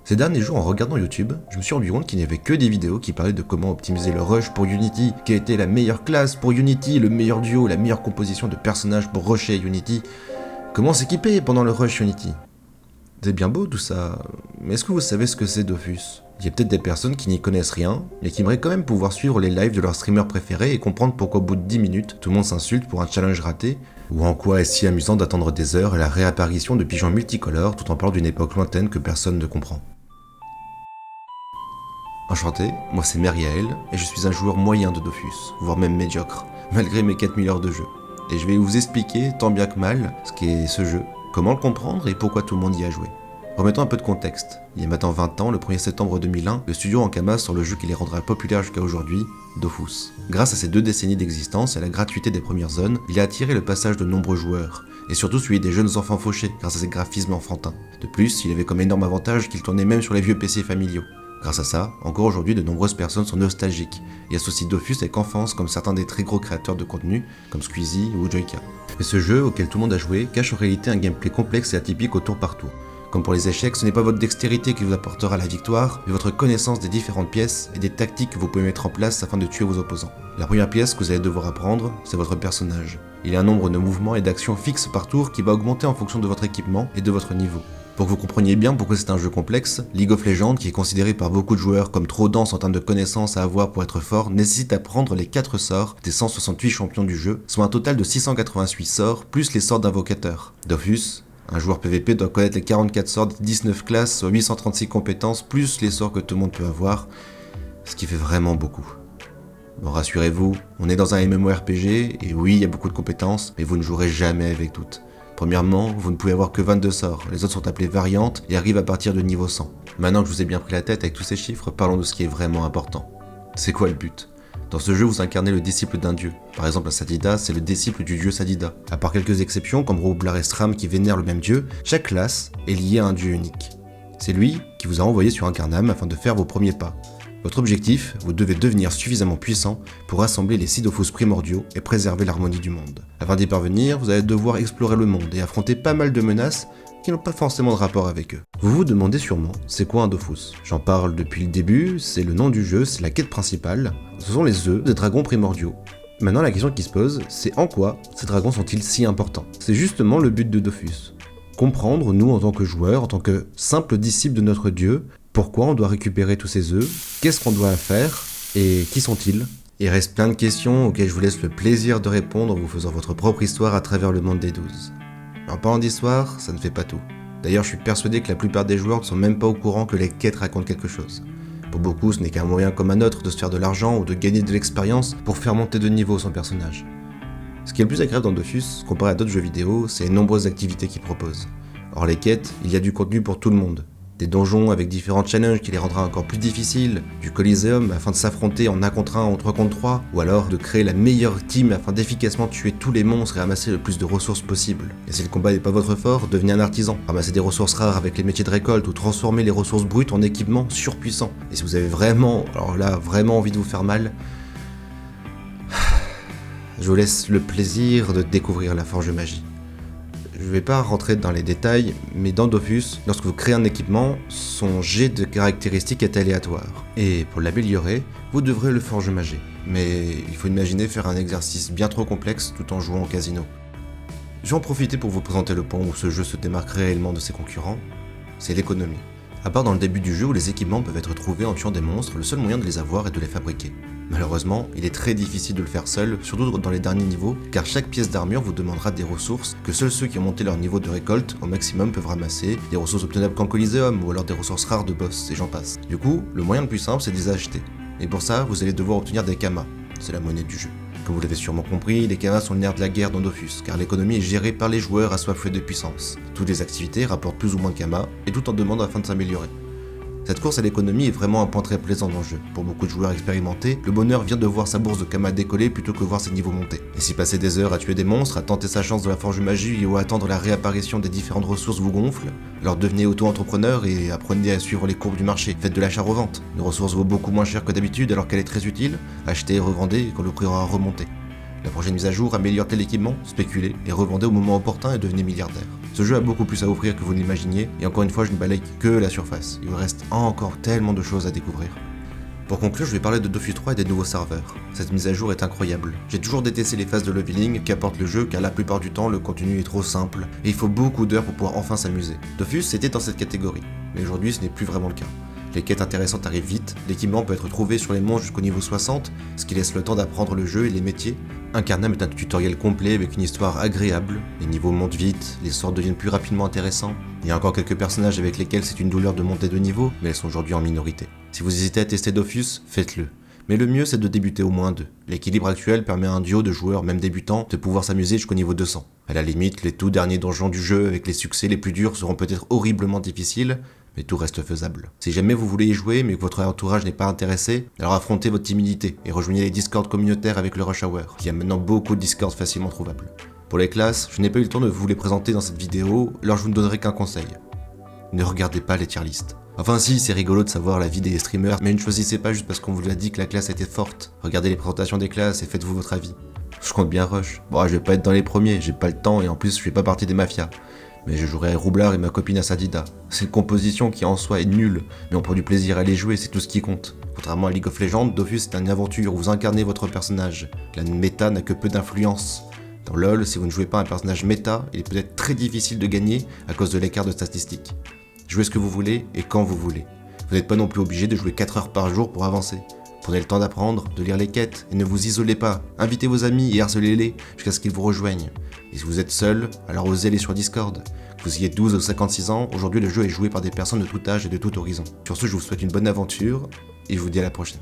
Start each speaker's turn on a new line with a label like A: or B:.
A: Ces derniers jours, en regardant YouTube, je me suis rendu compte qu'il n'y avait que des vidéos qui parlaient de comment optimiser le rush pour Unity, quelle était la meilleure classe pour Unity, le meilleur duo, la meilleure composition de personnages pour rusher Unity, comment s'équiper pendant le rush Unity. C'est bien beau tout ça, mais est-ce que vous savez ce que c'est Dofus ? Il y a peut-être des personnes qui n'y connaissent rien, mais qui aimeraient quand même pouvoir suivre les lives de leur streamer préféré et comprendre pourquoi au bout de 10 minutes, tout le monde s'insulte pour un challenge raté, ou en quoi est-ce si amusant d'attendre des heures et la réapparition de pigeons multicolores tout en parlant d'une époque lointaine que personne ne comprend. Enchanté, moi c'est Meriael, et je suis un joueur moyen de Dofus, voire même médiocre, malgré mes 4000 heures de jeu. Et je vais vous expliquer, tant bien que mal, ce qu'est ce jeu, comment le comprendre et pourquoi tout le monde y a joué. Remettons un peu de contexte. Il y a maintenant 20 ans, le 1er septembre 2001, le studio Ankama sort le jeu qui les rendra populaires jusqu'à aujourd'hui, Dofus. Grâce à ses 2 décennies d'existence et à la gratuité des premières zones, il a attiré le passage de nombreux joueurs, et surtout celui des jeunes enfants fauchés grâce à ses graphismes enfantins. De plus, il avait comme énorme avantage qu'il tournait même sur les vieux PC familiaux. Grâce à ça, encore aujourd'hui, de nombreuses personnes sont nostalgiques et associent Dofus avec enfance comme certains des très gros créateurs de contenu comme Squeezie ou Joyka. Mais ce jeu, auquel tout le monde a joué, cache en réalité un gameplay complexe et atypique au tour par tour. Comme pour les échecs, ce n'est pas votre dextérité qui vous apportera la victoire, mais votre connaissance des différentes pièces et des tactiques que vous pouvez mettre en place afin de tuer vos opposants. La première pièce que vous allez devoir apprendre, c'est votre personnage. Il y a un nombre de mouvements et d'actions fixes par tour qui va augmenter en fonction de votre équipement et de votre niveau. Pour que vous compreniez bien pourquoi c'est un jeu complexe, League of Legends, qui est considéré par beaucoup de joueurs comme trop dense en termes de connaissances à avoir pour être fort, nécessite d'apprendre les 4 sorts des 168 champions du jeu, soit un total de 688 sorts, plus les sorts d'invocateur. Dofus, un joueur PVP doit connaître les 44 sorts des 19 classes, soit 836 compétences, plus les sorts que tout le monde peut avoir, ce qui fait vraiment beaucoup. Bon, rassurez-vous, on est dans un MMORPG, et oui, il y a beaucoup de compétences, mais vous ne jouerez jamais avec toutes. Premièrement, vous ne pouvez avoir que 22 sorts, les autres sont appelés variantes et arrivent à partir de niveau 100. Maintenant que je vous ai bien pris la tête avec tous ces chiffres, parlons de ce qui est vraiment important. C'est quoi le but ? Dans ce jeu, vous incarnez le disciple d'un dieu. Par exemple, un Sadida, c'est le disciple du dieu Sadida. À part quelques exceptions, comme Roublar et Stram qui vénèrent le même dieu, chaque classe est liée à un dieu unique. C'est lui qui vous a envoyé sur Incarnam afin de faire vos premiers pas. Votre objectif, vous devez devenir suffisamment puissant pour rassembler les 6 Dofus primordiaux et préserver l'harmonie du monde. Afin d'y parvenir, vous allez devoir explorer le monde et affronter pas mal de menaces qui n'ont pas forcément de rapport avec eux. Vous vous demandez sûrement, c'est quoi un Dofus ? J'en parle depuis le début, c'est le nom du jeu, c'est la quête principale. Ce sont les œufs des dragons primordiaux. Maintenant la question qui se pose, c'est en quoi ces dragons sont-ils si importants ? C'est justement le but de Dofus. Comprendre, nous en tant que joueurs, en tant que simples disciples de notre dieu, pourquoi on doit récupérer tous ces œufs, qu'est-ce qu'on doit faire, et qui sont-ils ? Il reste plein de questions auxquelles je vous laisse le plaisir de répondre en vous faisant votre propre histoire à travers le monde des 12. En parlant d'histoire, ça ne fait pas tout. D'ailleurs, je suis persuadé que la plupart des joueurs ne sont même pas au courant que les quêtes racontent quelque chose. Pour beaucoup, ce n'est qu'un moyen comme un autre de se faire de l'argent ou de gagner de l'expérience pour faire monter de niveau son personnage. Ce qui est le plus agréable dans Dofus, comparé à d'autres jeux vidéo, c'est les nombreuses activités qu'ils proposent. Hors les quêtes, il y a du contenu pour tout le monde. Des donjons avec différents challenges qui les rendra encore plus difficiles, du Coliseum afin de s'affronter en 1 contre 1 ou 3 contre 3, ou alors de créer la meilleure team afin d'efficacement tuer tous les monstres et ramasser le plus de ressources possible. Et si le combat n'est pas votre fort, devenez un artisan, ramassez des ressources rares avec les métiers de récolte ou transformez les ressources brutes en équipements surpuissants. Et si vous avez vraiment, alors là, vraiment envie de vous faire mal, je vous laisse le plaisir de découvrir la Forge Magie. Je ne vais pas rentrer dans les détails, mais dans Dofus, lorsque vous créez un équipement, son jet de caractéristiques est aléatoire. Et pour l'améliorer, vous devrez le Forge Magie. Mais il faut imaginer faire un exercice bien trop complexe tout en jouant au casino. Je vais en profiter pour vous présenter le point où ce jeu se démarque réellement de ses concurrents, c'est l'économie. À part dans le début du jeu où les équipements peuvent être trouvés en tuant des monstres, le seul moyen de les avoir est de les fabriquer. Malheureusement, il est très difficile de le faire seul, surtout dans les derniers niveaux, car chaque pièce d'armure vous demandera des ressources que seuls ceux qui ont monté leur niveau de récolte au maximum peuvent ramasser, des ressources obtenables qu'en Coliseum, ou alors des ressources rares de boss, et j'en passe. Du coup, le moyen le plus simple c'est de les acheter. Et pour ça, vous allez devoir obtenir des kamas, c'est la monnaie du jeu. Comme vous l'avez sûrement compris, les kamas sont le nerf de la guerre dans Dofus, car l'économie est gérée par les joueurs assoiffés de puissance. Toutes les activités rapportent plus ou moins de kamas, et tout en demandent afin de s'améliorer. Cette course à l'économie est vraiment un point très plaisant dans le jeu. Pour beaucoup de joueurs expérimentés, le bonheur vient de voir sa bourse de Kama décoller plutôt que voir ses niveaux monter. Et si passer des heures à tuer des monstres, à tenter sa chance de la Forge Magie ou à attendre la réapparition des différentes ressources vous gonfle, alors devenez auto-entrepreneur et apprenez à suivre les courbes du marché. Faites de l'achat-revente. Une ressource vaut beaucoup moins cher que d'habitude alors qu'elle est très utile. Achetez et revendez quand le prix aura remonté. La prochaine mise à jour, améliorez l'équipement, spéculez et revendez au moment opportun et devenez milliardaire. Ce jeu a beaucoup plus à offrir que vous ne l'imaginiez, et encore une fois je ne balaye que la surface, il vous reste encore tellement de choses à découvrir. Pour conclure, je vais parler de Dofus 3 et des nouveaux serveurs. Cette mise à jour est incroyable. J'ai toujours détesté les phases de leveling qu'apporte le jeu car la plupart du temps le contenu est trop simple et il faut beaucoup d'heures pour pouvoir enfin s'amuser. Dofus était dans cette catégorie, mais aujourd'hui ce n'est plus vraiment le cas. Les quêtes intéressantes arrivent vite, l'équipement peut être trouvé sur les monts jusqu'au niveau 60, ce qui laisse le temps d'apprendre le jeu et les métiers. Incarnam est un tutoriel complet avec une histoire agréable, les niveaux montent vite, les sorts deviennent plus rapidement intéressants. Il y a encore quelques personnages avec lesquels c'est une douleur de monter de niveau, mais elles sont aujourd'hui en minorité. Si vous hésitez à tester Dofus, faites-le. Mais le mieux c'est de débuter au moins 2. L'équilibre actuel permet à un duo de joueurs, même débutants, de pouvoir s'amuser jusqu'au niveau 200. À la limite, les tout derniers donjons du jeu avec les succès les plus durs seront peut-être horriblement difficiles, mais tout reste faisable. Si jamais vous voulez y jouer mais que votre entourage n'est pas intéressé, alors affrontez votre timidité et rejoignez les Discord communautaires avec le Rush Hour. Il y a maintenant beaucoup de Discord facilement trouvables. Pour les classes, je n'ai pas eu le temps de vous les présenter dans cette vidéo, alors je vous ne donnerai qu'un conseil. Ne regardez pas les tier lists. Enfin si, c'est rigolo de savoir la vie des streamers, mais ne choisissez pas juste parce qu'on vous a dit que la classe était forte. Regardez les présentations des classes et faites-vous votre avis. Je compte bien Rush. Bon, je vais pas être dans les premiers, j'ai pas le temps et en plus je fais pas partie des mafias. Mais je jouerai Roublard et ma copine Asadida. C'est une composition qui en soi est nulle, mais on prend du plaisir à les jouer, c'est tout ce qui compte. Contrairement à League of Legends, Dofus est une aventure où vous incarnez votre personnage. La méta n'a que peu d'influence. Dans LoL, si vous ne jouez pas un personnage méta, il est peut-être très difficile de gagner à cause de l'écart de statistiques. Jouez ce que vous voulez et quand vous voulez. Vous n'êtes pas non plus obligé de jouer 4 heures par jour pour avancer. Prenez le temps d'apprendre, de lire les quêtes et ne vous isolez pas. Invitez vos amis et harcelez-les jusqu'à ce qu'ils vous rejoignent. Et si vous êtes seul, alors osez aller sur Discord. Que vous ayez 12 ou 56 ans, aujourd'hui le jeu est joué par des personnes de tout âge et de tout horizon. Sur ce, je vous souhaite une bonne aventure et je vous dis à la prochaine.